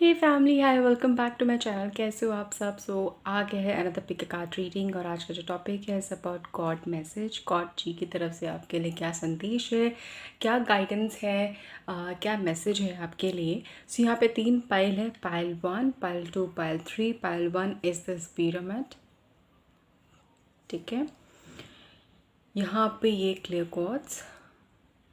Hey family, hi, welcome back to my channel. कैसे हो आप सब? आ गया है अनदर पिक कार्ड रीडिंग और आज का जो टॉपिक है इस अबाउट गॉड मैसेज। गॉड जी की तरफ से आपके लिए क्या संदेश है, क्या गाइडेंस है, क्या मैसेज है आपके लिए। यहाँ पे 3 पाइल है, pile 1, pile 2, pile 3। Pile 1 is this pyramid, ठीक है। यहाँ पे ये क्लियर क्वार्ट्ज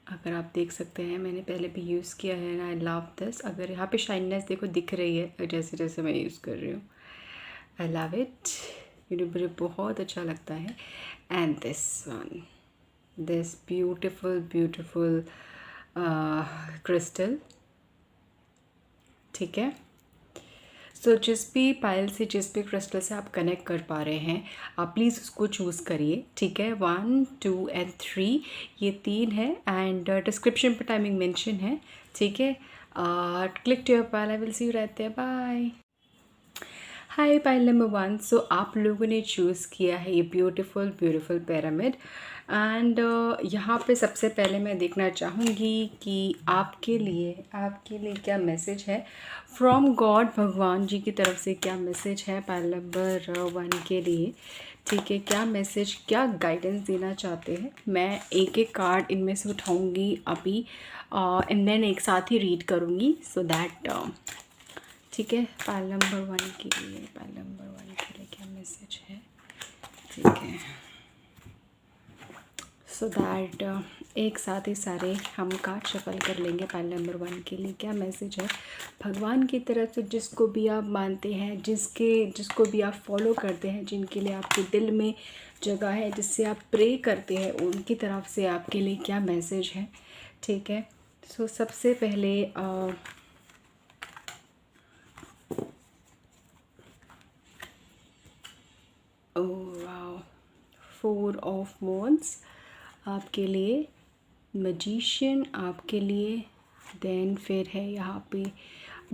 अगर आप देख सकते हैं, मैंने पहले भी यूज़ किया है एंड आई लव दिस। अगर यहाँ पे शाइननेस देखो दिख रही है जैसे जैसे मैं यूज़ कर रही हूँ, आई लव इट, मुझे बहुत अच्छा लगता है। And this one, this beautiful beautiful crystal, ठीक है। जिस भी पायल से, जिस भी क्रिस्टल से आप कनेक्ट कर पा रहे हैं, आप प्लीज़ उसको चूज़ करिए, ठीक है। 1, 2 एंड 3, ये 3 है एंड डिस्क्रिप्शन पर टाइमिंग मेंशन है, ठीक है। Click to your pile, I will see you रहते हैं, बाय। हाय पाइल नंबर 1, आप लोगों ने चूज़ किया है ये ब्यूटीफुल ब्यूटीफुल पिरामिड एंड यहाँ पे सबसे पहले मैं देखना चाहूँगी कि आपके लिए क्या मैसेज है फ्रॉम गॉड, भगवान जी की तरफ से क्या मैसेज है पाइल नंबर 1 के लिए, ठीक है। क्या मैसेज, क्या गाइडेंस देना चाहते हैं। मैं एक एक कार्ड इनमें से उठाऊँगी अभी एंड देन एक साथ ही रीड करूँगी सो दैट, ठीक है। पाइल नंबर 1 के लिए, पाइल नंबर 1 के लिए क्या मैसेज है, ठीक है। सो दैट एक साथ ही सारे हम कार्ड शफल कर लेंगे। पाइल नंबर 1 के लिए क्या मैसेज है भगवान की तरफ से, जिसको भी आप मानते हैं, जिसको भी आप फॉलो करते हैं, जिनके लिए आपके दिल में जगह है, जिससे आप प्रे करते हैं, उनकी तरफ से आपके लिए क्या मैसेज है, ठीक है। सबसे पहले वाओ, 4 ऑफ वॉन्ड्स आपके लिए, मैजिशियन आपके लिए, देन फिर है यहाँ पे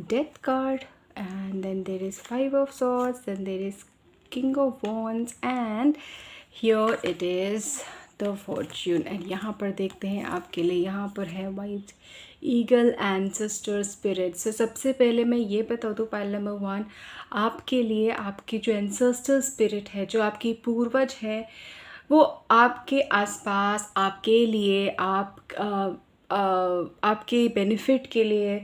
death card and then there is 5 of swords, then there is king of wands and here it is the fortune. एंड यहाँ पर देखते हैं आपके लिए, यहाँ पर है वाइट ईगल एंसेस्टर स्पिरिट। सबसे पहले मैं ये बता दूँ पाइल नंबर 1, आपके लिए आपकी जो एंसेस्टर स्पिरिट है, जो आपकी पूर्वज है, वो आपके आसपास, आपके लिए, आपके बेनिफिट के लिए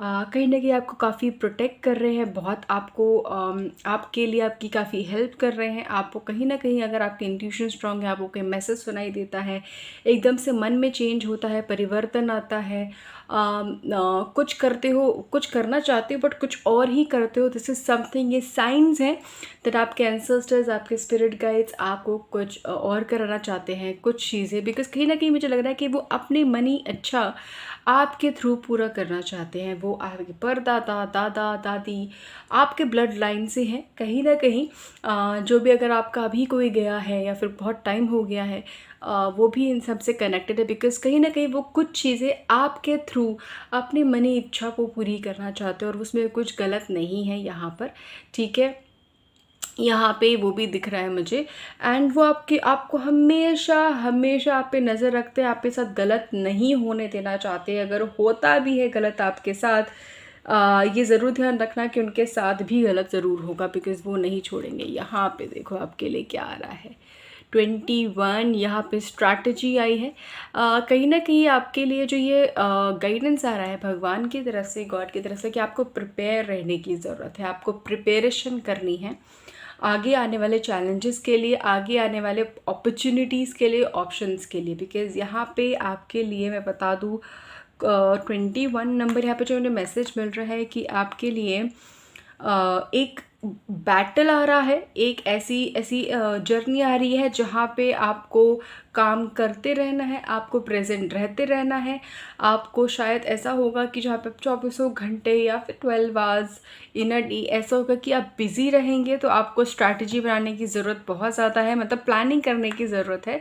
कहीं ना कहीं आपको काफ़ी प्रोटेक्ट कर रहे हैं, बहुत आपको आपके लिए आपकी काफ़ी हेल्प कर रहे हैं। आपको कहीं ना कहीं, अगर आपकी इंट्यूशन स्ट्रांग है, आपको कोई मैसेज सुनाई देता है, एकदम से मन में चेंज होता है, परिवर्तन आता है, कुछ करते हो, कुछ करना चाहते हो बट कुछ और ही करते हो। दिस इज़ समथिंग, ये साइंस हैं दैट आपके एंसेस्टर्स, आपके स्पिरिट गाइड्स आपको कुछ और कराना चाहते हैं, कुछ चीज़ें, बिकॉज कहीं ना कहीं मुझे लग रहा है कि वो अपने मनी अच्छा आपके थ्रू पूरा करना चाहते हैं। वो आपके परदादा, दादा, दादी आपके ब्लड लाइन से हैं कहीं ना कहीं। जो भी, अगर आपका अभी कोई गया है या फिर बहुत टाइम हो गया है, वो भी इन सब से कनेक्टेड है, बिकॉज कहीं ना कहीं वो कुछ चीज़ें आपके थ्रू अपनी मनी इच्छा को पूरी करना चाहते हैं और उसमें कुछ गलत नहीं है यहाँ पर, ठीक है। यहाँ पे वो भी दिख रहा है मुझे एंड वो आपको हमेशा हमेशा आप पे नज़र रखते हैं, आपके साथ गलत नहीं होने देना चाहते। अगर होता भी है गलत आपके साथ, ये ज़रूर ध्यान रखना कि उनके साथ भी गलत ज़रूर होगा, बिकॉज़ वो नहीं छोड़ेंगे। यहाँ पे देखो आपके लिए क्या आ रहा है, 21, यहाँ पे स्ट्रैटेजी आई है। कहीं ना कहीं आपके लिए जो ये गाइडेंस आ रहा है भगवान की तरफ से, गॉड की तरफ से, कि आपको प्रिपेयर रहने की ज़रूरत है, आपको प्रिपरेशन करनी है आगे आने वाले चैलेंजेस के लिए, आगे आने वाले अपॉर्चुनिटीज़ के लिए, ऑप्शंस के लिए। बिकॉज़ यहाँ पे आपके लिए मैं बता दूँ 21 नंबर यहाँ पे जो मुझे मैसेज मिल रहा है कि आपके लिए एक बैटल आ रहा है, एक ऐसी ऐसी जर्नी आ रही है जहाँ पे आपको काम करते रहना है, आपको प्रेजेंट रहते रहना है। आपको शायद ऐसा होगा कि जहाँ पे 24 घंटे या फिर 12 आवर्स इन अ डे ऐसा होगा कि आप बिज़ी रहेंगे, तो आपको स्ट्रैटेजी बनाने की ज़रूरत बहुत ज़्यादा है, मतलब प्लानिंग करने की ज़रूरत है,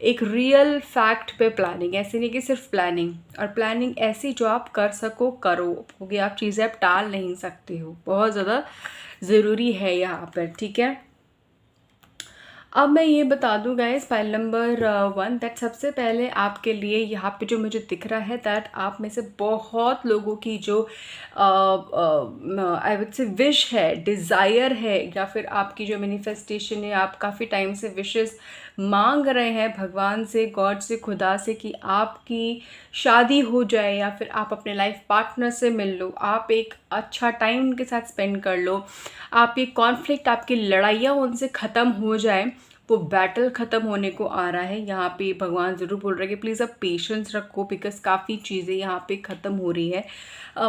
एक रियल फैक्ट पे प्लानिंग, ऐसे नहीं कि सिर्फ प्लानिंग। और प्लानिंग ऐसी जो आप कर सको, करो, क्योंकि आप चीज़ें आप टाल नहीं सकते हो, बहुत ज़्यादा ज़रूरी है यहाँ पर, ठीक है। अब मैं ये बता दूँ गाइस, पाइल नंबर 1, दैट सबसे पहले आपके लिए यहाँ पे जो मुझे दिख रहा है, दैट आप में से बहुत लोगों की जो आई वुड से विश है, डिज़ायर है, या फिर आपकी जो मैनिफेस्टेशन है, आप काफ़ी टाइम से विशेस मांग रहे हैं भगवान से, गॉड से, खुदा से, कि आपकी शादी हो जाए या फिर आप अपने लाइफ पार्टनर से मिल लो, आप एक अच्छा टाइम उनके साथ स्पेंड कर लो, आप ये कॉन्फ्लिक्ट, आपकी लड़ाइयाँ उनसे ख़त्म हो जाए, वो बैटल ख़त्म होने को आ रहा है। यहाँ पे भगवान ज़रूर बोल रहे हैं कि प्लीज़ आप पेशेंस रखो, बिकॉज काफ़ी चीज़ें यहाँ पे ख़त्म हो रही है,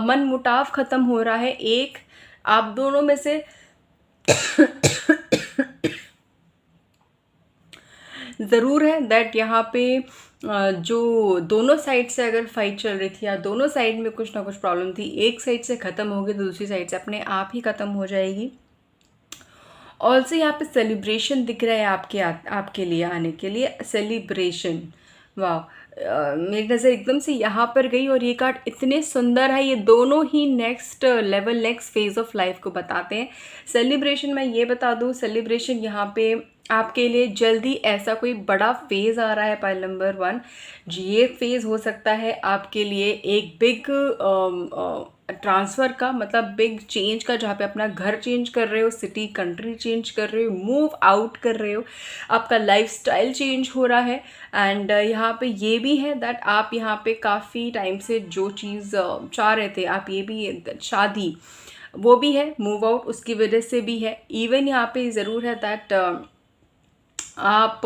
मन मुटाव ख़त्म हो रहा है, एक आप दोनों में से ज़रूर है दैट यहाँ पे जो दोनों साइड से अगर फाइट चल रही थी या दोनों साइड में कुछ ना कुछ प्रॉब्लम थी, एक साइड से ख़त्म होगी तो दूसरी साइड से अपने आप ही ख़त्म हो जाएगी। ऑल्सो यहाँ पे सेलिब्रेशन दिख रहा है आपके लिए आने के लिए, सेलिब्रेशन। वाह, मेरी नज़र एकदम से यहाँ पर गई और ये कार्ड इतने सुंदर है, ये दोनों ही next level, next phase of life को बताते हैं। सेलिब्रेशन, मैं ये बता दूँ, सेलिब्रेशन यहाँ पे आपके लिए जल्दी ऐसा कोई बड़ा फेज़ आ रहा है पाइल नंबर 1, ये फेज़ हो सकता है आपके लिए एक बिग ट्रांसफ़र का, मतलब बिग चेंज का, जहाँ पे अपना घर चेंज कर रहे हो, सिटी कंट्री चेंज कर रहे हो, मूव आउट कर रहे हो, आपका लाइफस्टाइल चेंज हो रहा है। एंड यहाँ पे ये भी है दैट आप यहाँ पे काफ़ी टाइम से जो चीज़ चाह रहे थे, आप ये भी, शादी, वो भी है, मूव आउट उसकी वजह से भी है। इवन यहाँ पे ज़रूर है दैट आप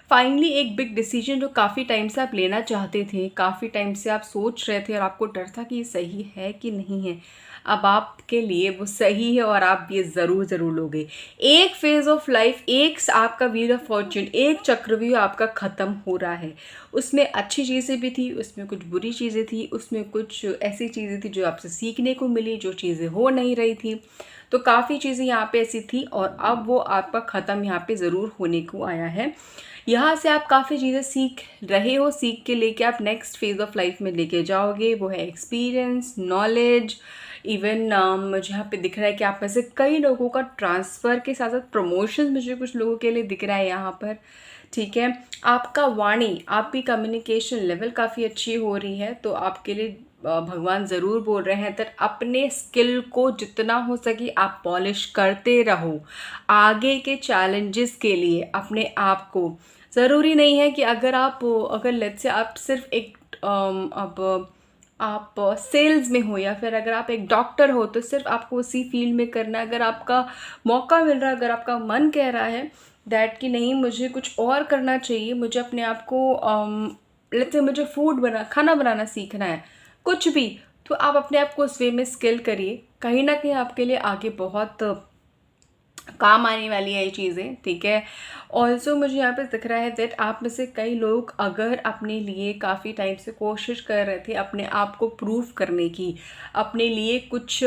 फाइनली एक बिग डिसीजन जो काफ़ी टाइम से आप लेना चाहते थे, काफ़ी टाइम से आप सोच रहे थे और आपको डर था कि ये सही है कि नहीं है, अब आपके लिए वो सही है और आप ये ज़रूर लोगे। एक फेज़ ऑफ लाइफ, एक आपका व्हील ऑफ फॉर्च्यून, एक चक्रव्यूह आपका ख़त्म हो रहा है। उसमें अच्छी चीज़ें भी थी, उसमें कुछ बुरी चीज़ें थी, उसमें कुछ ऐसी चीज़ें थी जो आपसे सीखने को मिली, जो चीज़ें हो नहीं रही थी, तो काफ़ी चीज़ें यहाँ पे ऐसी थी और अब वो आपका ख़त्म यहाँ पे ज़रूर होने को आया है। यहाँ से आप काफ़ी चीज़ें सीख रहे हो, सीख के लेके आप नेक्स्ट फेज़ ऑफ लाइफ में लेके जाओगे, वो है एक्सपीरियंस, नॉलेज। इवन मुझे यहाँ पे दिख रहा है कि आप में से कई लोगों का ट्रांसफ़र के साथ साथ प्रमोशन मुझे कुछ लोगों के लिए दिख रहा है यहाँ पर, ठीक है। आपका वाणी, आपकी कम्युनिकेशन लेवल काफ़ी अच्छी हो रही है, तो आपके लिए भगवान ज़रूर बोल रहे हैं कि अपने स्किल को जितना हो सके आप पॉलिश करते रहो, आगे के चैलेंजेस के लिए अपने आप को, ज़रूरी नहीं है कि अगर लेट्स से आप सिर्फ एक अब आप सेल्स में हो या फिर अगर आप एक डॉक्टर हो तो सिर्फ आपको उसी फील्ड में करना है। अगर आपका मौका मिल रहा है, अगर आपका मन कह रहा है दैट कि नहीं मुझे कुछ और करना चाहिए, मुझे अपने आप को लेट्स से मुझे खाना बनाना सीखना है, कुछ भी, तो आप अपने आप को उस वे में स्किल करिए, कहीं ना कहीं आपके लिए आगे बहुत काम आने वाली है ये चीज़ें, ठीक है। ऑल्सो मुझे यहाँ पे दिख रहा है दैट आप में से कई लोग अगर अपने लिए काफ़ी टाइम से कोशिश कर रहे थे अपने आप को प्रूव करने की, अपने लिए कुछ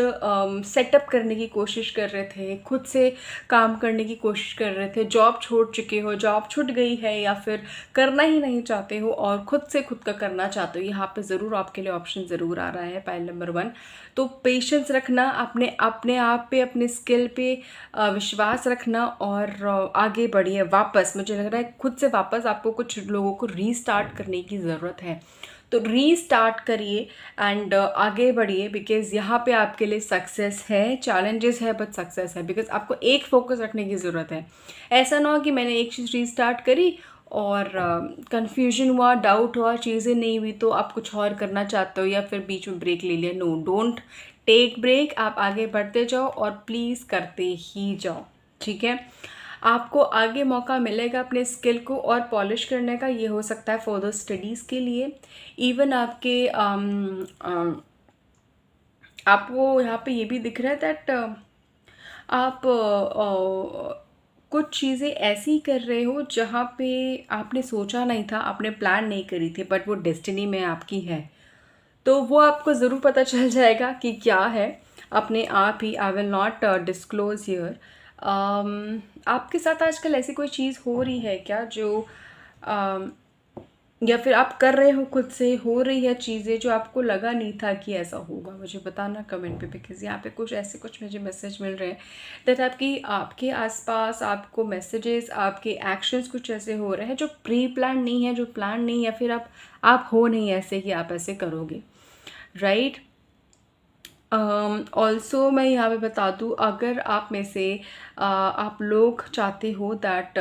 सेटअप करने की कोशिश कर रहे थे, खुद से काम करने की कोशिश कर रहे थे, जॉब छोड़ चुके हो, जॉब छूट गई है या फिर करना ही नहीं चाहते हो और खुद से खुद का करना चाहते हो, यहाँ पे ज़रूर आपके लिए ऑप्शन ज़रूर आ रहा है पाइल नंबर 1। तो पेशेंस रखना, अपने आप पे, अपने स्किल पे विश्वास रखना और आगे बढ़िए। वापस मुझे लग रहा है खुद से वापस आपको कुछ लोगों को रीस्टार्ट करने की ज़रूरत है, तो रीस्टार्ट करिए एंड आगे बढ़िए, बिकॉज़ यहाँ पे आपके लिए सक्सेस है, चैलेंजेस है बट सक्सेस है, बिकॉज़ आपको एक फोकस रखने की ज़रूरत है। ऐसा ना हो कि मैंने एक चीज़ रीस्टार्ट करी और कन्फ्यूजन हुआ, डाउट हुआ, चीज़ें नहीं हुई तो आप कुछ और करना चाहते हो या फिर बीच में ब्रेक ले लिया। नो, डोंट टेक ब्रेक, आप आगे बढ़ते जाओ और प्लीज़ करते ही जाओ, ठीक है। आपको आगे मौका मिलेगा अपने स्किल को और पॉलिश करने का, ये हो सकता है फर्दर स्टडीज़ के लिए, इवन आपके आपको यहाँ पे ये भी दिख रहा है दैट आप कुछ चीज़ें ऐसी कर रहे हो जहाँ पे आपने सोचा नहीं था, आपने प्लान नहीं करी थी, बट वो डेस्टिनी में आपकी है, तो वो आपको ज़रूर पता चल जाएगा कि क्या है अपने आप ही। I will not disclose here. आपके साथ आजकल ऐसी कोई चीज़ हो रही है क्या जो या फिर आप कर रहे हो, खुद से हो रही है चीज़ें जो आपको लगा नहीं था कि ऐसा होगा। मुझे बताना कमेंट पे, बिकॉज़ यहाँ पे कुछ ऐसे कुछ मुझे मैसेज मिल रहे हैं दैट आपके आसपास आपको मैसेजेस, आपके एक्शंस कुछ ऐसे हो रहे हैं जो प्री प्लान नहीं है, जो प्लान नहीं, या फिर आप हो नहीं ऐसे कि आप ऐसे करोगे, राइट। ऑल्सो मैं यहाँ पे बता दूँ, अगर आप में से आप लोग चाहते हो दैट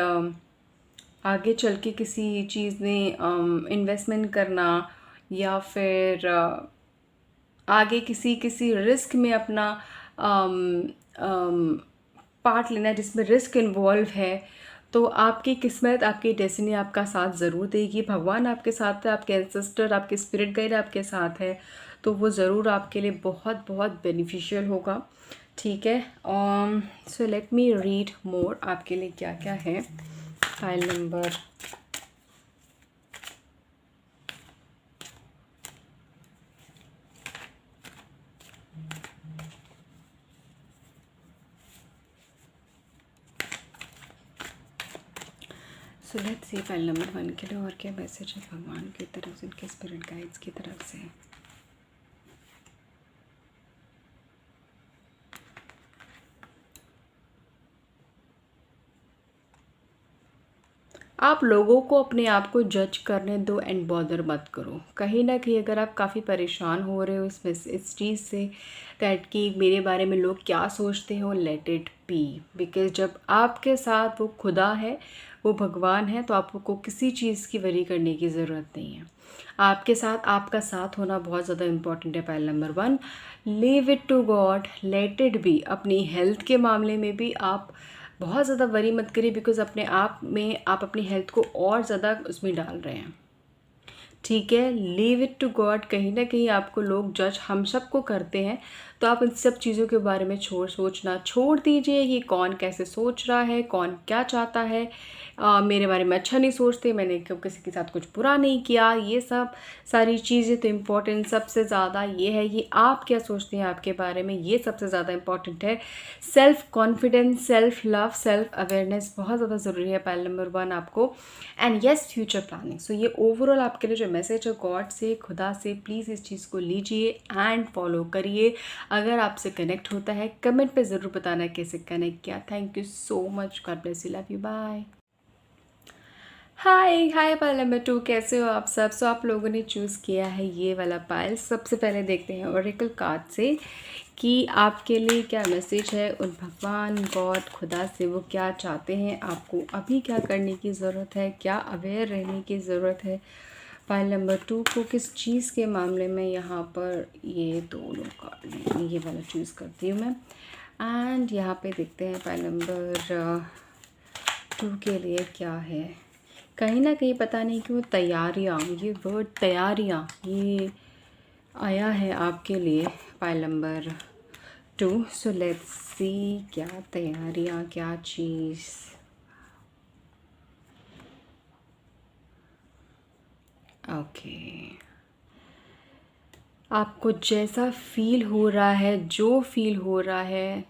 आगे चल के किसी चीज़ में इन्वेस्टमेंट करना, या फिर आगे किसी किसी रिस्क में अपना पार्ट लेना है जिसमें रिस्क इन्वॉल्व है, तो आपकी किस्मत, आपकी डेस्टिनी आपका साथ ज़रूर देगी। भगवान आपके साथ है, आपके एंसेस्टर, आपके स्पिरिट गाइड आपके साथ है, तो वो ज़रूर आपके लिए बहुत बहुत बेनिफिशियल होगा, ठीक है। So let me read more आपके लिए क्या क्या है। File number so let's see file number 1 के लिए और क्या मैसेज है भगवान की तरफ से, उनके स्पिरिट गाइड्स की तरफ से। आप लोगों को अपने आप को जज करने दो एंड बॉदर मत करो। कहीं ना कहीं अगर आप काफ़ी परेशान हो रहे हो इस चीज़ से दैट कि मेरे बारे में लोग क्या सोचते हो, लेट इट बी। बिकॉज जब आपके साथ वो खुदा है, वो भगवान है, तो आपको किसी चीज़ की वरी करने की ज़रूरत नहीं है। आपके साथ आपका साथ होना बहुत ज़्यादा इम्पॉर्टेंट है। पहल number 1, leave it to God, let it be. अपनी हेल्थ के मामले में भी आप बहुत ज़्यादा वरी मत करिए, बिकॉज़ अपने आप में आप अपनी हेल्थ को और ज़्यादा उसमें डाल रहे हैं, ठीक है। Leave it to God. कहीं ना कहीं आपको लोग जज हम सबको करते हैं, तो आप इन सब चीज़ों के बारे में सोचना छोड़ दीजिए कि कौन कैसे सोच रहा है, कौन क्या चाहता है। मेरे बारे में अच्छा नहीं सोचते, मैंने कब किसी के साथ कुछ बुरा नहीं किया, ये सब सारी चीज़ें तो इम्पोर्टेंट सबसे ज़्यादा ये है कि आप क्या सोचते हैं आपके बारे में, ये सबसे ज़्यादा इम्पॉर्टेंट है। Self confidence, self love, self awareness बहुत ज़्यादा ज़रूरी है। पहल नंबर 1 आपको, एंड येस फ्यूचर प्लानिंग। सो ये ओवरऑल आपके लिए जो मैसेज है गॉड से, खुदा से, प्लीज़ इस चीज़ को लीजिए एंड फॉलो करिए। अगर आपसे कनेक्ट होता है कमेंट पे ज़रूर बताना कैसे कनेक्ट किया। Thank you so much, God bless you, love you, bye. Hi hi pile number 2, कैसे हो आप सब। सो आप लोगों ने चूज़ किया है ये वाला पाइल। सबसे पहले देखते हैं ओरेकल कार्ड से कि आपके लिए क्या मैसेज है, उन भगवान, गॉड, खुदा से वो क्या चाहते हैं, आपको अभी क्या करने की ज़रूरत है, क्या अवेयर रहने की ज़रूरत है। पाइल नंबर 2 को किस चीज़ के मामले में, यहाँ पर ये दोनों कार्ड, ये वाला चूज़ करती हूँ मैं। एंड यहाँ पे देखते हैं पाइल नंबर 2 के लिए क्या है। कहीं ना कहीं पता नहीं क्यों तैयारियाँ, ये वर्ड तैयारियाँ ये आया है आपके लिए pile number 2। So let's see क्या तैयारियाँ, क्या चीज़। ओके, आपको जैसा फील हो रहा है, जो फील हो रहा है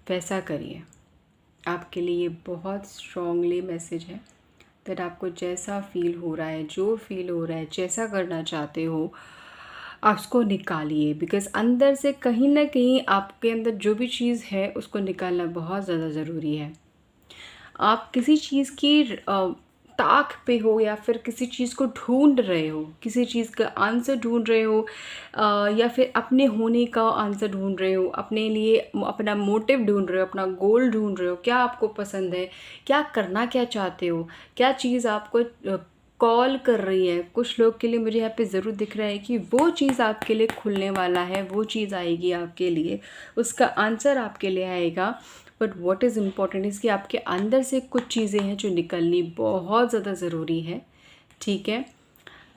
वैसा करिए। आपके लिए ये बहुत स्ट्रॉन्गली मैसेज है दैट आपको जैसा फील हो रहा है, जो फील हो रहा है, जैसा करना चाहते हो, आप उसको निकालिए। बिकॉज़ अंदर से कहीं ना कहीं आपके अंदर जो भी चीज़ है उसको निकालना बहुत ज़्यादा ज़रूरी है। आप किसी चीज़ की ताक पे हो, या फिर किसी चीज़ को ढूंढ रहे हो, किसी चीज़ का आंसर ढूंढ रहे हो, या फिर अपने होने का आंसर ढूंढ रहे हो, अपने लिए अपना मोटिव ढूंढ रहे हो, अपना गोल ढूंढ रहे हो, क्या आपको पसंद है, क्या करना क्या चाहते हो, क्या चीज़ आपको कॉल कर रही है। कुछ लोग के लिए मुझे यहाँ पे ज़रूर दिख रहा है कि वो चीज़ आपके लिए खुलने वाला है, वो चीज़ आएगी आपके लिए, उसका आंसर आपके लिए आएगा। But what is important is कि आपके अंदर से कुछ चीज़ें हैं जो निकलनी बहुत ज़्यादा ज़रूरी है, ठीक है।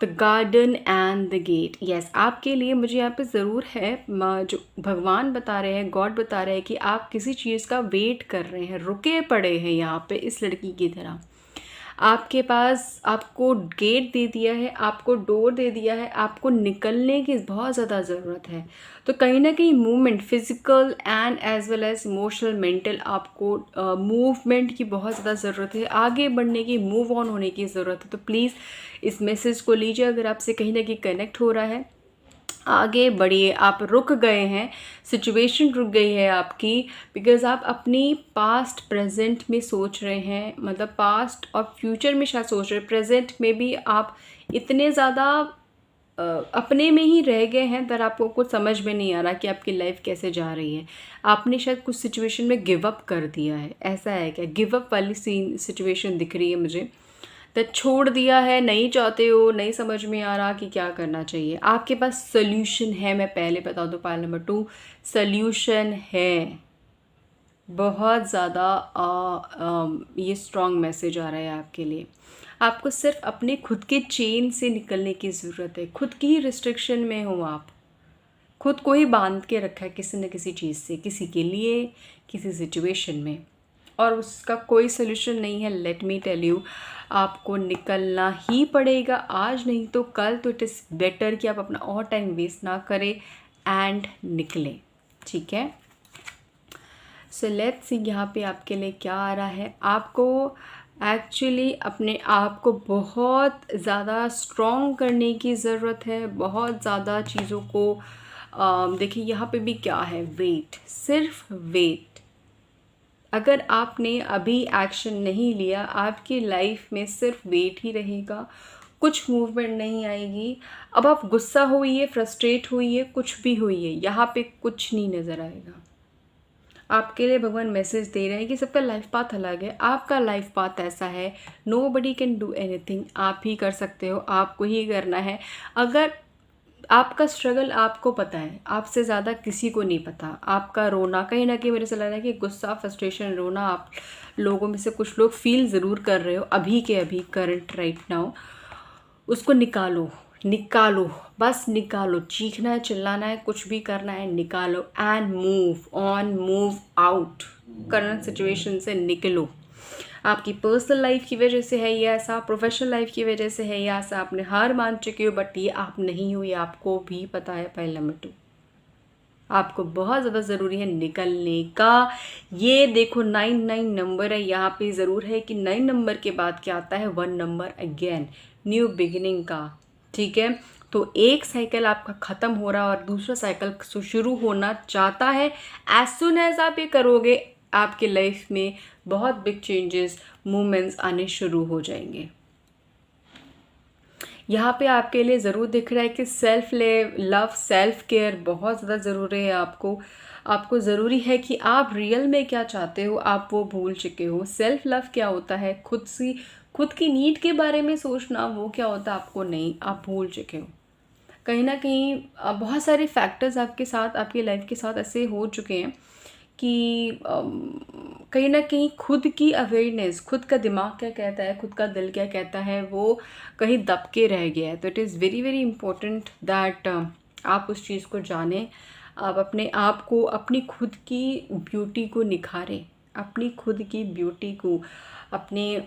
The garden and the gate, yes आपके लिए मुझे यहाँ पे ज़रूर है, जो भगवान बता रहे हैं, गॉड बता रहे हैं कि आप किसी चीज़ का वेट कर रहे हैं, रुके पड़े हैं यहाँ पे इस लड़की की तरह। आपके पास आपको गेट दे दिया है, आपको डोर दे दिया है, आपको निकलने की बहुत ज़्यादा ज़रूरत है। तो कहीं न कहीं movement physical and as well as emotional, mental आपको मूवमेंट की बहुत ज़्यादा ज़रूरत है, आगे बढ़ने की, मूव ऑन होने की ज़रूरत है। तो प्लीज़ इस मैसेज को लीजिए, अगर आपसे कहीं न कहीं कनेक्ट हो रहा है, आगे बढ़िए। आप रुक गए हैं, सिचुएशन रुक गई है आपकी, बिकॉज़ आप अपनी पास्ट प्रेजेंट में सोच रहे हैं, मतलब पास्ट और फ्यूचर में शायद सोच रहे हैं, प्रेजेंट में भी आप इतने ज़्यादा अपने में ही रह गए हैं, पर आपको कुछ समझ में नहीं आ रहा कि आपकी लाइफ कैसे जा रही है। आपने शायद कुछ सिचुएशन में गिव अप कर दिया है, ऐसा है क्या? गिव अप वाली सिचुएशन दिख रही है मुझे। तो छोड़ दिया है, नहीं चाहते हो, नहीं समझ में आ रहा कि क्या करना चाहिए। आपके पास सॉल्यूशन है, मैं पहले बता दूँ, पाइल नंबर 2 सॉल्यूशन है। बहुत ज़्यादा ये स्ट्रॉन्ग मैसेज आ रहा है आपके लिए। आपको सिर्फ अपने खुद के चेन से निकलने की ज़रूरत है। खुद की ही रिस्ट्रिक्शन में हो आप, खुद को ही बांध के रखा है किसी न किसी चीज़ से, किसी के लिए, किसी सिचुएशन में, और उसका कोई सोल्यूशन नहीं है। लेट मी टेल यू, आपको निकलना ही पड़ेगा, आज नहीं तो कल। तो इट इज़ बेटर कि आप अपना और टाइम वेस्ट ना करें एंड निकलें, ठीक है। सो लेट्स सी यहाँ पे आपके लिए क्या आ रहा है। आपको एक्चुअली अपने आप को बहुत ज़्यादा स्ट्रॉन्ग करने की ज़रूरत है, बहुत ज़्यादा चीज़ों को देखिए यहाँ पे भी क्या है, वेट, सिर्फ वेट। अगर आपने अभी एक्शन नहीं लिया, आपकी लाइफ में सिर्फ वेट ही रहेगा, कुछ मूवमेंट नहीं आएगी। अब आप गुस्सा होइए, फ्रस्ट्रेट होइए, कुछ भी होइए, यहाँ पे कुछ नहीं नज़र आएगा। आपके लिए भगवान मैसेज दे रहे हैं कि सबका लाइफ पाथ अलग है, आपका लाइफ पाथ ऐसा है, नोबडी कैन डू एनीथिंग, आप ही कर सकते हो, आपको ही करना है। अगर आपका स्ट्रगल आपको पता है, आपसे ज़्यादा किसी को नहीं पता। आपका रोना, कहीं ना कहीं मेरे से लग रहा है कि गुस्सा, फ्रस्ट्रेशन, रोना आप लोगों में से कुछ लोग फील ज़रूर कर रहे हो अभी के अभी, करंट राइट नाउ। उसको निकालो, निकालो, बस निकालो। चीखना है, चिल्लाना है, कुछ भी करना है, निकालो and move on, move out. Current situation से निकलो। आपकी पर्सनल लाइफ की वजह से है ये ऐसा, प्रोफेशनल लाइफ की वजह से है ये ऐसा, आपने हार मान चुके हो, बट ये आप नहीं हो, ये आपको भी पता है। पहले नंबर 2, आपको बहुत ज़्यादा ज़रूरी है निकलने का। ये देखो 9 नंबर है, यहाँ पे ज़रूर है कि 9 नंबर के बाद क्या आता है, 1 नंबर अगेन, न्यू बिगिनिंग का, ठीक है। तो एक साइकिल आपका ख़त्म हो रहा है और दूसरा साइकिल शुरू होना चाहता है। एज सुन एज आप ये करोगे, आपके लाइफ में बहुत बिग चेंजेस, मूवमेंट्स आने शुरू हो जाएंगे। यहाँ पे आपके लिए ज़रूर दिख रहा है कि सेल्फ लव, सेल्फ केयर बहुत ज़्यादा ज़रूरी है आपको ज़रूरी है कि आप रियल में क्या चाहते हो, आप वो भूल चुके हो। सेल्फ लव क्या होता है, खुद की नीड के बारे में सोचना, वो क्या होता है आपको नहीं, आप भूल चुके हो। कहीं ना कहीं बहुत सारे फैक्टर्स आपके साथ, आपकी लाइफ के साथ ऐसे हो चुके हैं कि कहीं ना कहीं खुद की अवेयरनेस, खुद का दिमाग क्या कहता है, खुद का दिल क्या कहता है, वो कहीं दब के रह गया है। तो it is very very important that आप उस चीज़ को जानें, आप अपने आप को, अपनी खुद की ब्यूटी को निखारें, अपनी खुद की ब्यूटी को, अपने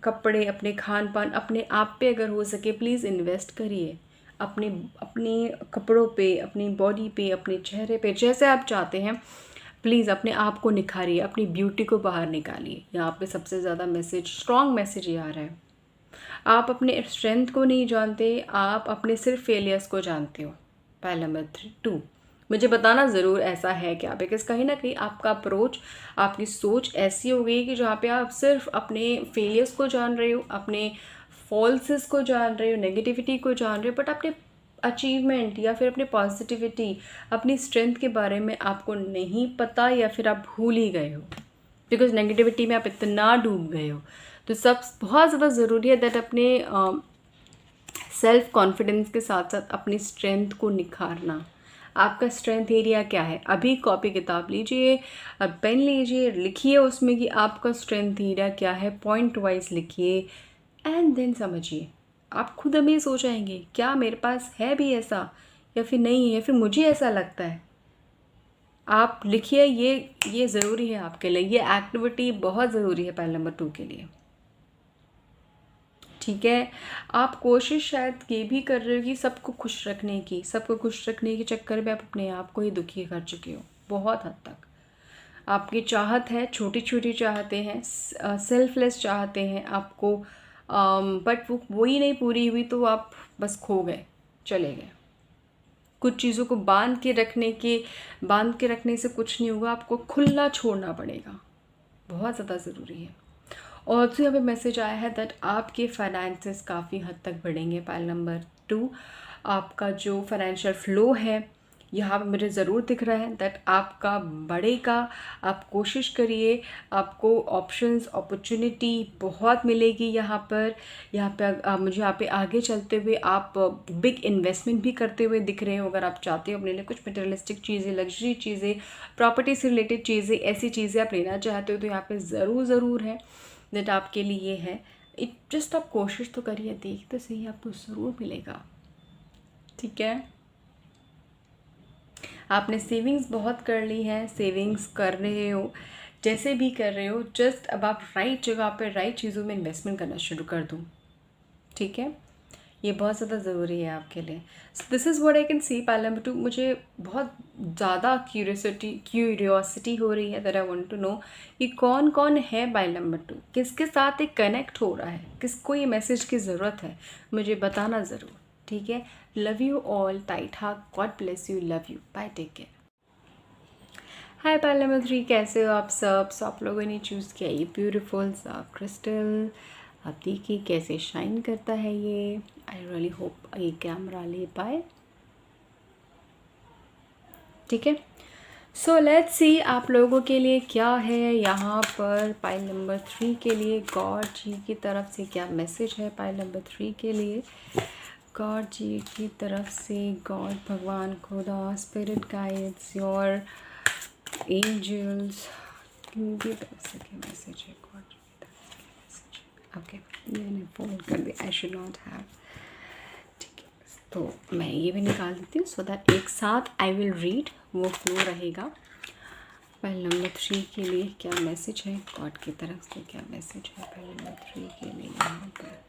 कपड़े, अपने खान पान, अपने आप पे अगर हो सके प्लीज़ इन्वेस्ट करिए। अपने अपने कपड़ों पे, अपनी बॉडी पे, अपने चेहरे पे, जैसे आप चाहते हैं, प्लीज़ अपने आप को निखारिए, अपनी ब्यूटी को बाहर निकालिए। यहाँ पे सबसे ज़्यादा मैसेज, स्ट्रॉन्ग मैसेज ये आ रहा है। आप अपने स्ट्रेंथ को नहीं जानते, आप अपने सिर्फ फेलियर्स को जानते हो। पहला नंबर 2, मुझे बताना ज़रूर ऐसा है क्या, बिकॉज कहीं ना कहीं आपका अप्रोच, आपकी सोच ऐसी हो गई कि जहाँ पे आप सिर्फ अपने फेलियर्स को जान रहे हो, अपने फॉल्सेस को जान रहे हो, नेगेटिविटी को जान रहे हो, बट अपने अचीवमेंट या फिर अपने पॉजिटिविटी, अपनी स्ट्रेंथ के बारे में आपको नहीं पता, या फिर आप भूल ही गए हो, बिकॉज नेगेटिविटी में आप इतना डूब गए हो। तो सब बहुत ज़्यादा ज़रूरी है दैट अपने सेल्फ कॉन्फिडेंस के साथ साथ अपनी स्ट्रेंथ को निखारना। आपका स्ट्रेंथ एरिया क्या है, अभी कॉपी किताब लीजिए, अब पेन लीजिए, लिखिए उसमें कि आपका स्ट्रेंथ एरिया क्या है, पॉइंट वाइज लिखिए एंड देन समझिए। आप खुद अमेज़ हो जाएंगे, क्या मेरे पास है भी ऐसा, या फिर नहीं है, या फिर मुझे ऐसा लगता है। आप लिखिए, ये ज़रूरी है आपके लिए, ये एक्टिविटी बहुत ज़रूरी है पहले नंबर 2 के लिए। ठीक है। आप कोशिश शायद ये भी कर रहे हो कि सबको खुश रखने की, सबको खुश रखने के चक्कर में आप अपने आप को ही दुखी कर चुके हो बहुत हद तक। आपकी चाहत है, छोटी छोटी चाहते हैं, सेल्फलेस चाहते हैं आपको, बट वो वही नहीं पूरी हुई तो आप बस खो गए, चले गए। कुछ चीज़ों को बांध के रखने से कुछ नहीं होगा, आपको खुला छोड़ना पड़ेगा, बहुत ज़्यादा ज़रूरी है। और तो यहाँ पे मैसेज आया है दैट आपके फाइनेंसेस काफ़ी हद तक बढ़ेंगे। पाइल नंबर 2, आपका जो फाइनेंशियल फ्लो है यहाँ पे मुझे ज़रूर दिख रहा है दैट आपका बढ़ेगा। आप कोशिश करिए, आपको ऑप्शंस, अपॉर्चुनिटी बहुत मिलेगी यहाँ पर। मुझे यहाँ पे आगे चलते हुए आप बिग इन्वेस्टमेंट भी करते हुए दिख रहे हो। अगर आप चाहते हो अपने लिए कुछ मटेरियलिस्टिक चीज़ें, लग्जरी चीज़ें, प्रॉपर्टी से रिलेटेड चीज़ें, ऐसी चीज़ें आप लेना चाहते हो तो यहाँ पे ज़रूर है दैट आपके लिए है। जस्ट आप कोशिश तो करिए, देख तो सही, आपको ज़रूर मिलेगा। ठीक है, आपने सेविंग्स बहुत कर ली है, सेविंग्स कर रहे हो, जैसे भी कर रहे हो, जस्ट अब आप राइट जगह पर राइट चीज़ों में इन्वेस्टमेंट करना शुरू कर दूँ। ठीक है, ये बहुत ज़्यादा ज़रूरी है आपके लिए। This is what I can see. Pile number 2, मुझे बहुत ज़्यादा क्यूरियोसिटी हो रही है that I want to know कि कौन कौन है पाइल नंबर 2, किसके साथ एक कनेक्ट हो रहा है, किसको ये मैसेज की ज़रूरत है, मुझे बताना ज़रूर। ठीक है, love you all, tight heart, God bless you, love you, bye, take care. Hi pile number 3, कैसे हो आप सब? सो आप लोगों ने चूज़ किया ये ब्यूटीफुल सा क्रिस्टल। आप देखिए कैसे शाइन करता है ये। आई रियली होप ये कैमरा ले पाए। ठीक है, सो लेट्स सी आप लोगों के लिए क्या है यहाँ पर। पाइल नंबर 3 के लिए गॉड जी की तरफ से क्या मैसेज है? पाइल नंबर 3 के लिए गॉड जी की तरफ से, गॉड भगवान खुदा, स्पिरिट गाइड्स, योर एंजल्स की तरफ से क्या मैसेज है? गॉड जी की तरफ से क्या मैसेज है? ओके, मैंने फोल्ड कर दिया, आई शुड नॉट हैव। ठीक है, तो मैं ये भी निकाल देती हूँ सो दैट एक साथ आई विल रीड, वो फ्लो रहेगा। पाइल नंबर 3 के लिए क्या मैसेज है? गॉड की तरफ से क्या मैसेज है पाइल नंबर 3 के लिए यहाँ पर?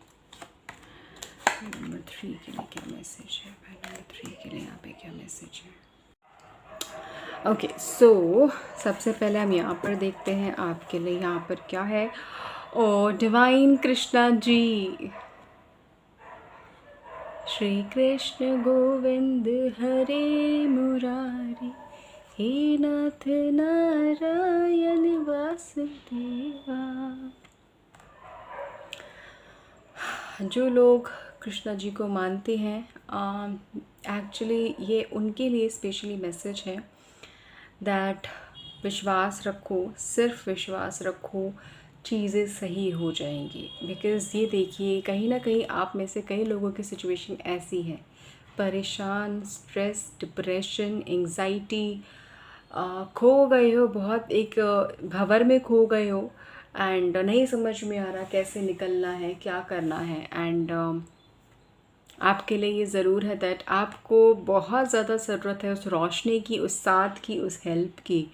पाइल नंबर 3 के लिए क्या मैसेज है? पाइल नंबर 3 के लिए यहाँ पे क्या मैसेज है? ओके, सो सबसे पहले हम यहाँ पर देखते हैं आपके लिए यहाँ पर क्या है। ओ डिवाइन कृष्णा जी, श्री कृष्ण गोविंद हरे मुरारी, हे नाथ नारायण वासुदेवा। जो लोग कृष्णा जी को मानते हैं, एक्चुअली ये उनके लिए स्पेशली मैसेज है दैट विश्वास रखो, सिर्फ विश्वास रखो, चीज़ें सही हो जाएंगी। बिकॉज़ ये देखिए, कहीं ना कहीं आप में से कई लोगों की सिचुएशन ऐसी है, परेशान, स्ट्रेस, डिप्रेशन, एंग्जाइटी, खो गए हो, बहुत एक भंवर में खो गए हो एंड नहीं समझ में आ रहा कैसे निकलना है, क्या करना है। एंड आपके लिए ये ज़रूर है दैट आपको बहुत ज़्यादा ज़रूरत है उस रोशनी की, उस साथ की, उस हेल्प की।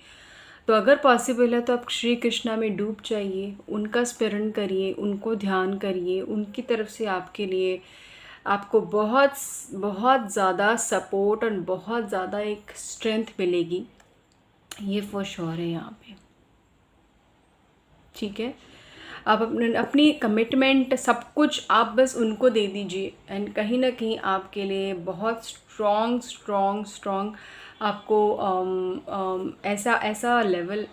तो अगर पॉसिबल है तो आप श्री कृष्णा में डूब जाइए, उनका स्मरण करिए, उनको ध्यान करिए, उनकी तरफ से आपके लिए आपको बहुत बहुत ज़्यादा सपोर्ट और बहुत ज़्यादा एक स्ट्रेंथ मिलेगी, ये फॉर श्योर है यहाँ पे। ठीक है, आप अपनी कमिटमेंट सब कुछ आप बस उनको दे दीजिए एंड कहीं ना कहीं आपके लिए बहुत स्ट्रॉन्ग आपको ऐसा लेवल,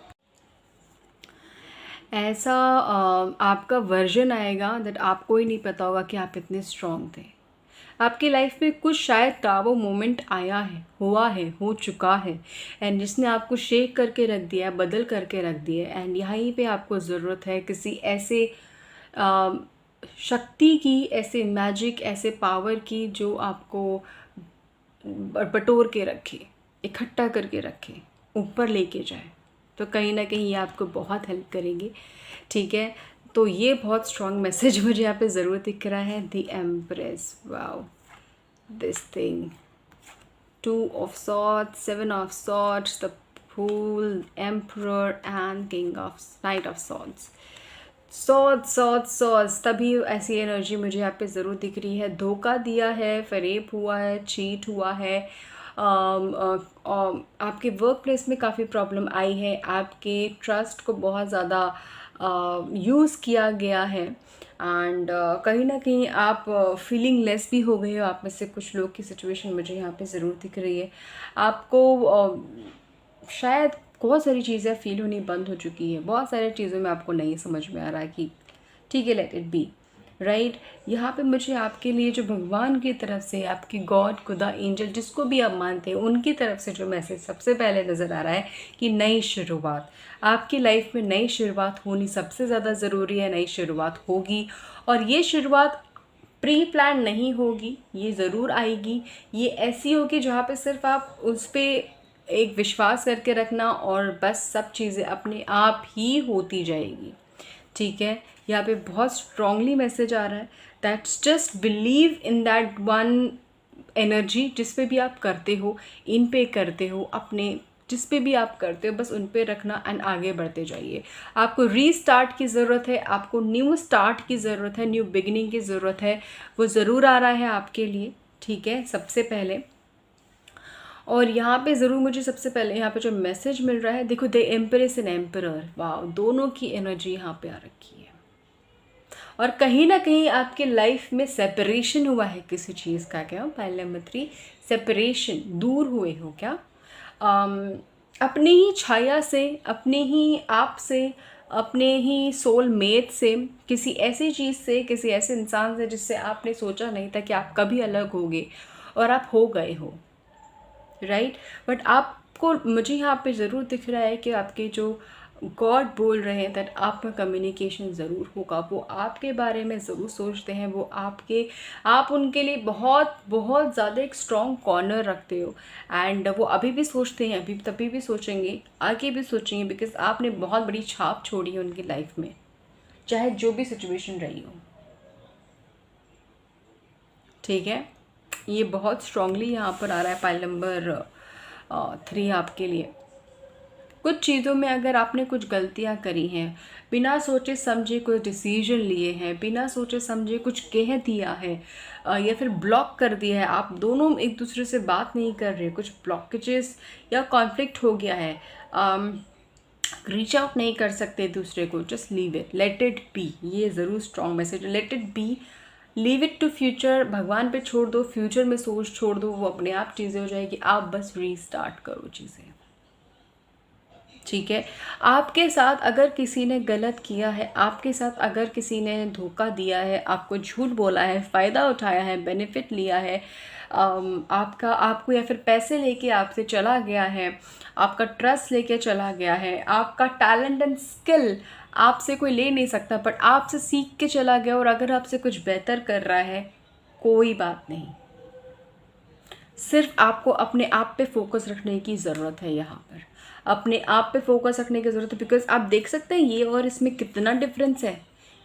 ऐसा आपका वर्जन आएगा दैट आपको ही नहीं पता होगा कि आप इतने स्ट्रॉन्ग थे। आपकी लाइफ में कुछ शायद वो मोमेंट आया है, हुआ है, हो चुका है एंड जिसने आपको शेक करके रख दिया, बदल करके रख दिया। एंड यहीं पे आपको ज़रूरत है किसी ऐसे शक्ति की, ऐसे मैजिक, ऐसे पावर की जो आपको बटोर के रखे, इकट्ठा करके रखे, ऊपर लेके जाए। तो कहीं ना कहीं ये आपको बहुत हेल्प करेंगे। ठीक है, तो ये बहुत स्ट्रॉन्ग मैसेज मुझे यहाँ पे ज़रूर दिख रहा है। The empress, wow, this thing, 2 of swords, 7 of swords, the fool, emperor and king of knight of swords. Swords तभी ऐसी एनर्जी मुझे यहाँ पे ज़रूर दिख रही है। धोखा दिया है, फ़रेब हुआ है, चीट हुआ है। आपके वर्क प्लेस में काफ़ी प्रॉब्लम आई है, आपके ट्रस्ट को बहुत ज़्यादा यूज़ किया गया है, एंड कहीं ना कहीं आप फीलिंग लेस भी हो गए हो। आप में से कुछ लोग की सिचुएशन मुझे यहाँ पे ज़रूर दिख रही है। आपको शायद बहुत सारी चीज़ें फ़ील होनी बंद हो चुकी है, बहुत सारी चीज़ों में आपको नहीं समझ में आ रहा है कि ठीक है, लेट इट बी, राइट। यहाँ पे मुझे आपके लिए जो भगवान की तरफ से, आपकी गॉड, खुदा, एंजल, जिसको भी आप मानते हैं, उनकी तरफ से जो मैसेज सबसे पहले नज़र आ रहा है कि नई शुरुआत, आपकी लाइफ में नई शुरुआत होनी सबसे ज़्यादा ज़रूरी है। नई शुरुआत होगी, और ये शुरुआत प्री प्लान नहीं होगी, ये ज़रूर आएगी। ये ऐसी होगी जहाँ पे सिर्फ आप उस पर एक विश्वास करके रखना, और बस सब चीज़ें अपने आप ही होती जाएगी, ठीक है। यहाँ पे बहुत स्ट्रांगली मैसेज आ रहा है that's just believe in that one energy, जिस पे भी आप करते हो, इन पे करते हो, अपने जिस पे भी आप करते हो, बस उन पे रखना एंड आगे बढ़ते जाइए। आपको रीस्टार्ट की ज़रूरत है, आपको न्यू स्टार्ट की ज़रूरत है, न्यू बिगिनिंग की ज़रूरत है। वो ज़रूर आ रहा है आपके लिए, ठीक है, सबसे पहले। और यहाँ पे ज़रूर मुझे सबसे पहले यहाँ पे जो मैसेज मिल रहा है, देखो, द एम्परेस एंड एम्परर, वाह, दोनों की एनर्जी यहाँ पे आ रखी है। और कहीं ना कहीं आपके लाइफ में सेपरेशन हुआ है किसी चीज़ का, क्या पाइल नंबर 3, सेपरेशन, दूर हुए हो क्या अपनी ही छाया से, अपने ही आप से, अपने ही सोल मेट से, किसी ऐसी चीज़ से, किसी ऐसे इंसान से जिससे आपने सोचा नहीं था कि आप कभी अलग होगे, और आप हो गए हो, राइट। बट आपको, मुझे यहाँ पे ज़रूर दिख रहा है कि आपके जो गॉड बोल रहे हैं दैट आप में कम्युनिकेशन ज़रूर होगा। वो आपके बारे में ज़रूर सोचते हैं, वो आप उनके लिए बहुत बहुत ज़्यादा एक स्ट्रॉन्ग कॉर्नर रखते हो, एंड वो अभी भी सोचते हैं, अभी तभी भी सोचेंगे, आगे भी सोचेंगे, बिकॉज आपने बहुत बड़ी छाप छोड़ी है उनकी लाइफ में, चाहे जो भी सिचुएशन रही हो, ठीक है। ये बहुत स्ट्रांगली यहाँ पर आ रहा है पाइल नंबर 3 आपके लिए। कुछ चीज़ों में अगर आपने कुछ गलतियाँ करी हैं, बिना सोचे समझे कुछ डिसीजन लिए हैं, बिना सोचे समझे कुछ कह दिया है, या फिर ब्लॉक कर दिया है, आप दोनों एक दूसरे से बात नहीं कर रहे, कुछ ब्लॉकेजेस या कॉन्फ्लिक्ट हो गया है, रीच आउट नहीं कर सकते दूसरे को, just leave it, let it be. ये ज़रूर स्ट्रॉन्ग मैसेज है, let it be, leave it to future, भगवान पे छोड़ दो, फ्यूचर में सोच छोड़ दो, वो अपने आप चीज़ें हो जाएगी, आप बस रीस्टार्ट करो चीज़ें, ठीक है। आपके साथ अगर किसी ने गलत किया है, आपके साथ अगर किसी ने धोखा दिया है, आपको झूठ बोला है, फ़ायदा उठाया है, बेनिफिट लिया है, आपको या फिर पैसे लेके आपसे चला गया है, आपका ट्रस्ट लेके चला गया है, आपका टैलेंट एंड स्किल आपसे कोई ले नहीं सकता, बट आपसे सीख के चला गया, और अगर आपसे कुछ बेहतर कर रहा है, कोई बात नहीं, सिर्फ आपको अपने आप पे फोकस रखने की ज़रूरत है। यहाँ पर अपने आप पे फोकस रखने की ज़रूरत है, बिकॉज आप देख सकते हैं ये और इसमें कितना डिफरेंस है,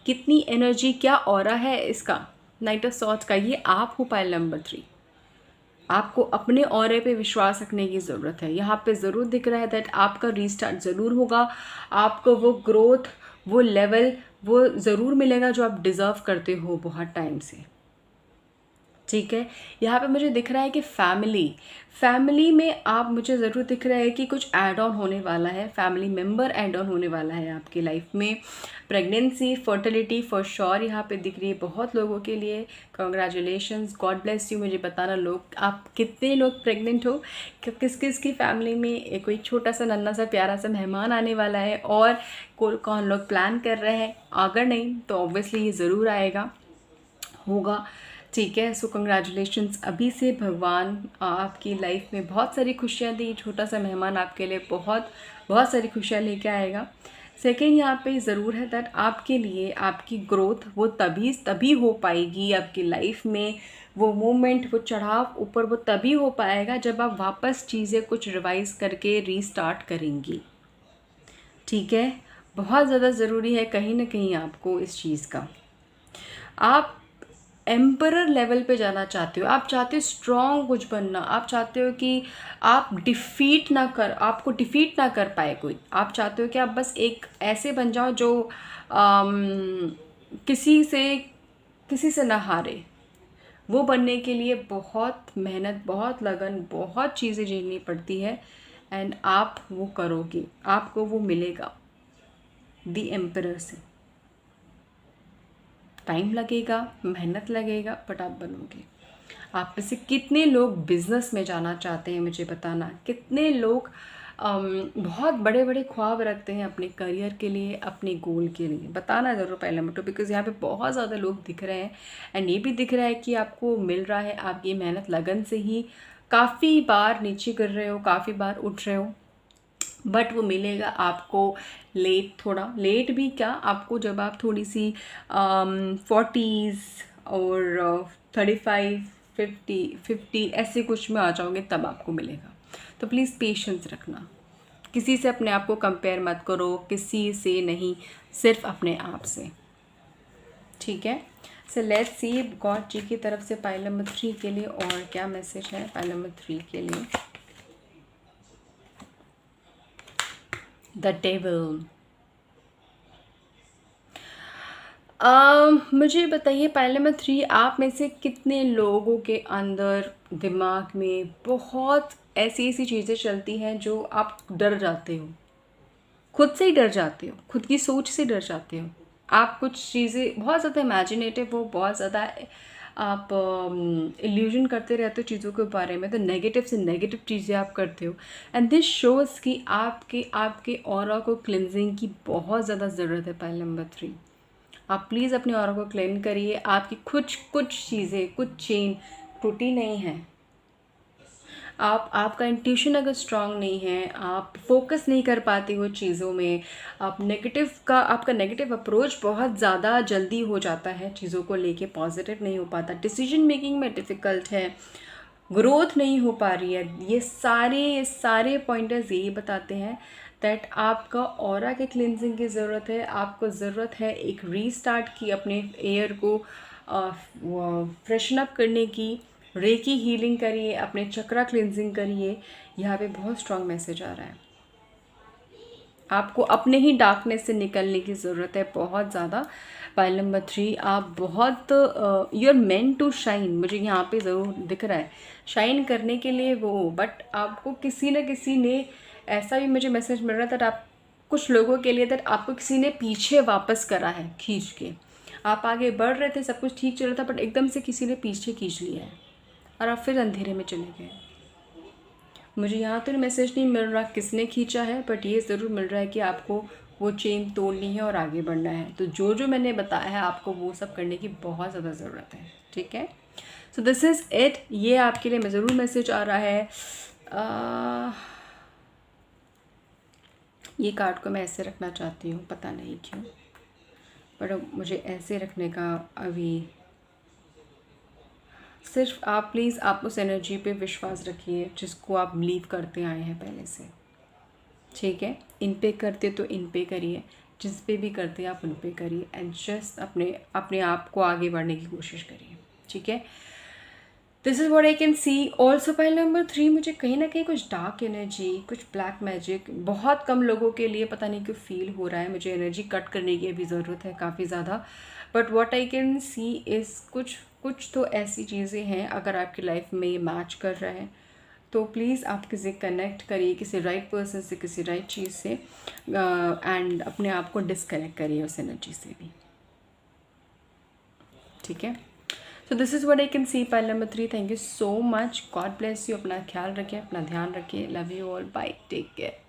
कितनी एनर्जी, क्या ऑरा है इसका, नाइट ऑफ सॉर्ड्स का। ये आप हो पाइल नंबर 3, आपको अपने ऑरे पे विश्वास रखने की ज़रूरत है। यहाँ पे ज़रूर दिख रहा है दैट आपका रीस्टार्ट ज़रूर होगा, आपको वो ग्रोथ, वो लेवल, वो ज़रूर मिलेगा जो आप डिज़र्व करते हो बहुत टाइम से, ठीक है। यहाँ पे मुझे दिख रहा है कि फैमिली में आप, मुझे ज़रूर दिख रहा है कि कुछ ऐड ऑन होने वाला है, फैमिली मेम्बर ऐड ऑन होने वाला है आपकी लाइफ में। प्रेगनेंसी, फर्टिलिटी फॉर श्योर यहाँ पे दिख रही है बहुत लोगों के लिए। Congratulations, God bless you. मुझे बताना लोग, आप कितने लोग प्रेग्नेंट हो, किस किस की फैमिली में कोई छोटा सा नन्हा सा प्यारा सा मेहमान आने वाला है, और कौन लोग प्लान कर रहे हैं। अगर नहीं तो ऑब्वियसली ये ज़रूर आएगा, होगा, ठीक है। सो कंग्रेचुलेशंस, अभी से भगवान आपकी लाइफ में बहुत सारी खुशियाँ दी, छोटा सा मेहमान आपके लिए बहुत बहुत सारी खुशियाँ लेके आएगा। सेकेंड, यहाँ पे ज़रूर है दैट आपके लिए आपकी ग्रोथ वो तभी हो पाएगी आपकी लाइफ में, वो मोमेंट, वो चढ़ाव ऊपर वो तभी हो पाएगा जब आप वापस चीज़ें कुछ रिवाइज़ करके रीस्टार्ट करेंगी, ठीक है। बहुत ज़्यादा ज़रूरी है कहीं ना कहीं आपको इस चीज़ का। आप एम्परर लेवल पे जाना चाहते हो, आप चाहते हो स्ट्रॉन्ग कुछ बनना, आप चाहते हो कि आपको डिफीट ना कर पाए कोई, आप चाहते हो कि आप बस एक ऐसे बन जाओ जो अम, किसी से किसी से ना हारे। वो बनने के लिए बहुत मेहनत, बहुत लगन, बहुत चीज़ें झेलनी पड़ती है, एंड आप वो करोगे, आपको वो मिलेगा दी एम्परर से। टाइम लगेगा, मेहनत लगेगा, बट आप बनोगे। आप में से कितने लोग बिजनेस में जाना चाहते हैं मुझे बताना। कितने लोग बहुत बड़े बड़े ख्वाब रखते हैं अपने करियर के लिए, अपने गोल के लिए, बताना ज़रूर पहले नंबर 2, बिकॉज यहाँ पे बहुत ज़्यादा लोग दिख रहे हैं, एंड ये भी दिख रहा है कि आपको मिल रहा है, आपकी मेहनत लगन से ही काफ़ी बार नीचे गिर रहे हो, काफ़ी बार उठ रहे हो, बट वो मिलेगा आपको लेट, थोड़ा लेट भी क्या, आपको जब आप थोड़ी सी 40s और 35, 50 ऐसे कुछ में आ जाओगे तब आपको मिलेगा। तो प्लीज़ पेशेंस रखना, किसी से अपने आप को कंपेयर मत करो, किसी से नहीं, सिर्फ अपने आप से, ठीक है। सो लेट्स सी गॉड जी की तरफ से पाइल नंबर 3 के लिए और क्या मैसेज है पाइल नंबर 3 के लिए। The devil. मुझे बताइए पाइल नंबर 3, आप में से कितने लोगों के अंदर दिमाग में बहुत ऐसी ऐसी चीज़ें चलती हैं जो आप डर जाते हो, खुद से ही डर जाते हो, खुद की सोच से डर जाते हो। आप कुछ चीज़ें बहुत ज़्यादा इमेजिनेटिव हो, बहुत ज़्यादा आप इल्यूजन करते रहते हो चीज़ों के बारे में, तो नेगेटिव से नेगेटिव चीज़ें आप करते हो, एंड दिस शोज़ कि आपके ऑरा को क्लिनजिंग की बहुत ज़्यादा ज़रूरत है पाइल नंबर 3। आप प्लीज़ अपने ऑरा को क्लीन करिए। आपकी कुछ चीज़ें, कुछ चेन टूटी नहीं है। आपका इंट्यूशन अगर स्ट्रांग नहीं है, आप फोकस नहीं कर पाते हो चीज़ों में, आपका नेगेटिव अप्रोच बहुत ज़्यादा जल्दी हो जाता है चीज़ों को लेके, पॉजिटिव नहीं हो पाता, डिसीजन मेकिंग में डिफ़िकल्ट है, ग्रोथ नहीं हो पा रही है। ये सारे पॉइंटर्स यही बताते हैं दैट आपका ऑरा के क्लिनजिंग की ज़रूरत है। आपको ज़रूरत है एक रीस्टार्ट की, अपने एयर को फ्रेशन अप करने की, रेकी हीलिंग करिए, अपने चक्रा क्लिनजिंग करिए। यहाँ पे बहुत स्ट्रॉन्ग मैसेज आ रहा है। आपको अपने ही डार्कनेस से निकलने की ज़रूरत है बहुत ज़्यादा। पाइल नंबर 3, आप बहुत you are meant to shine, मुझे यहाँ पे ज़रूर दिख रहा है शाइन करने के लिए वो, बट आपको किसी न किसी ने, ऐसा भी मुझे मैसेज मिल रहा था, आप कुछ लोगों के लिए दैट आपको किसी ने पीछे वापस करा है खींच के। आप आगे बढ़ रहे थे, सब कुछ ठीक चल रहा था, बट एकदम से किसी ने पीछे खींच लिया है और आप फिर अंधेरे में चले गए। मुझे यहाँ तो मैसेज नहीं मिल रहा किसने खींचा है, बट ये ज़रूर मिल रहा है कि आपको वो चेन तोड़नी है और आगे बढ़ना है। तो जो मैंने बताया है आपको वो सब करने की बहुत ज़्यादा ज़रूरत है, ठीक है। So this is it. ये आपके लिए मैं ज़रूर मैसेज आ रहा है। ये कार्ड को मैं ऐसे रखना चाहती हूँ, पता नहीं क्यों, पर मुझे ऐसे रखने का अभी, सिर्फ आप प्लीज़ आप उस एनर्जी पे विश्वास रखिए जिसको आप बिलीव करते आए हैं पहले से, ठीक है। इन पे करते तो इन पे करिए, जिस पे भी करते आप उन पे करिए, एंड जस्ट अपने आप को आगे बढ़ने की कोशिश करिए, ठीक है। This is what I can C. Also pile number 3, मुझे कहीं ना कहीं कुछ डार्क एनर्जी, कुछ ब्लैक मैजिक बहुत कम लोगों के लिए पता नहीं क्यों फील हो रहा है। मुझे एनर्जी कट करने की अभी ज़रूरत है काफ़ी ज़्यादा, but what I can C is कुछ तो ऐसी चीज़ें हैं, अगर आपकी लाइफ में ये मैच कर रहा है तो प्लीज़ आप किसी कनेक्ट करिए, किसी राइट पर्सन से, किसी राइट चीज़ से, एंड अपने आप को डिस्कनेक्ट करिए उस एनर्जी से भी, ठीक है। So this is what I can see pile number 3। Thank you so much, God bless you. अपना ख्याल रखिए, अपना ध्यान रखिए, love you all, bye, take care.